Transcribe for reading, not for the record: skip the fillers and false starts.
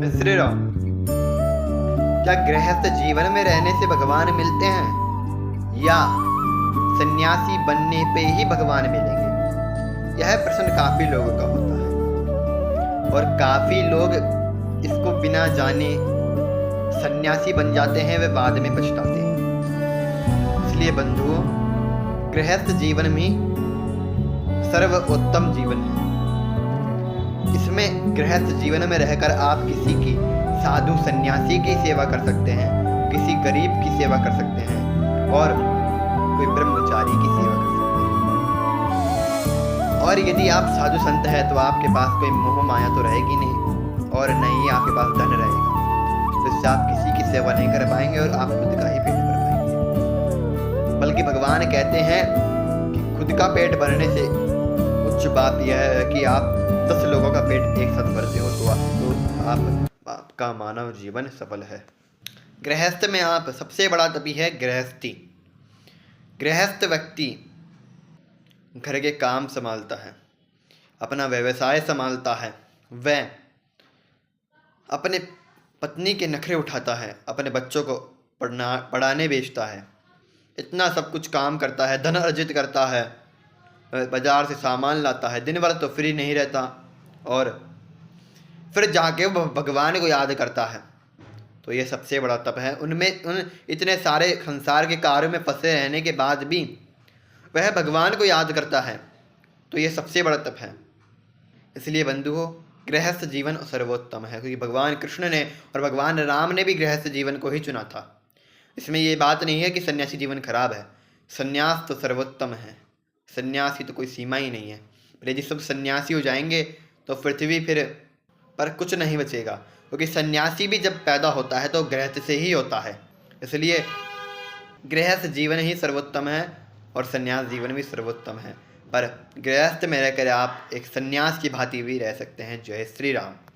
श्री राम। क्या गृहस्थ जीवन में रहने से भगवान मिलते हैं या सन्यासी बनने पे ही भगवान मिलेंगे? यह प्रश्न काफी लोगों का होता है और काफी लोग इसको बिना जाने सन्यासी बन जाते हैं, वे बाद में पछताते हैं। इसलिए बंधुओं, गृहस्थ जीवन में सर्वोत्तम जीवन है। इसमें गृहस्थ जीवन में रहकर आप किसी की साधु सन्यासी की सेवा कर सकते हैं, किसी गरीब की सेवा कर सकते हैं और कोई ब्रह्मचारी की सेवा कर सकते हैं। और यदि आप साधु संत हैं तो आपके पास कोई मोह माया तो रहेगी नहीं और न ही आपके पास धन रहेगा, तो इससे आप किसी की सेवा नहीं कर पाएंगे और आप खुद का ही पेट भर पाएंगे। बल्कि भगवान कहते हैं कि खुद का पेट भरने से उच्च बात यह है कि आप 10 लोगों का पेट एक साथ भरते हो तो आपका मानव जीवन सफल है। गृहस्थ में आप सबसे बड़ा तभी है गृहस्थी। गृहस्थ व्यक्ति घर के काम संभालता है, अपना व्यवसाय संभालता है, वह अपने पत्नी के नखरे उठाता है, अपने बच्चों को पढ़ाने भेजता है, इतना सब कुछ काम करता है, धन अर्जित करता है, बाजार से सामान लाता है, दिन भर तो फ्री नहीं रहता और फिर जाके वो भगवान को याद करता है। तो ये सबसे बड़ा तप है। उन इतने सारे संसार के कार्यों में फंसे रहने के बाद भी वह भगवान को याद करता है, तो ये सबसे बड़ा तप है। इसलिए बंधुओं, गृहस्थ जीवन सर्वोत्तम है, क्योंकि भगवान कृष्ण ने और भगवान राम ने भी गृहस्थ जीवन को ही चुना था। इसमें ये बात नहीं है कि सन्यासी जीवन खराब है, सन्यास तो सर्वोत्तम है। सन्यास की तो कोई सीमा ही नहीं है। यदि सब सन्यासी हो जाएंगे तो पृथ्वी फिर पर कुछ नहीं बचेगा, क्योंकि सन्यासी भी जब पैदा होता है तो गृहस्थ से ही होता है। इसलिए गृहस्थ जीवन ही सर्वोत्तम है और सन्यास जीवन भी सर्वोत्तम है। पर गृहस्थ में रहकर आप एक सन्यास की भांति भी रह सकते हैं। जय श्री राम।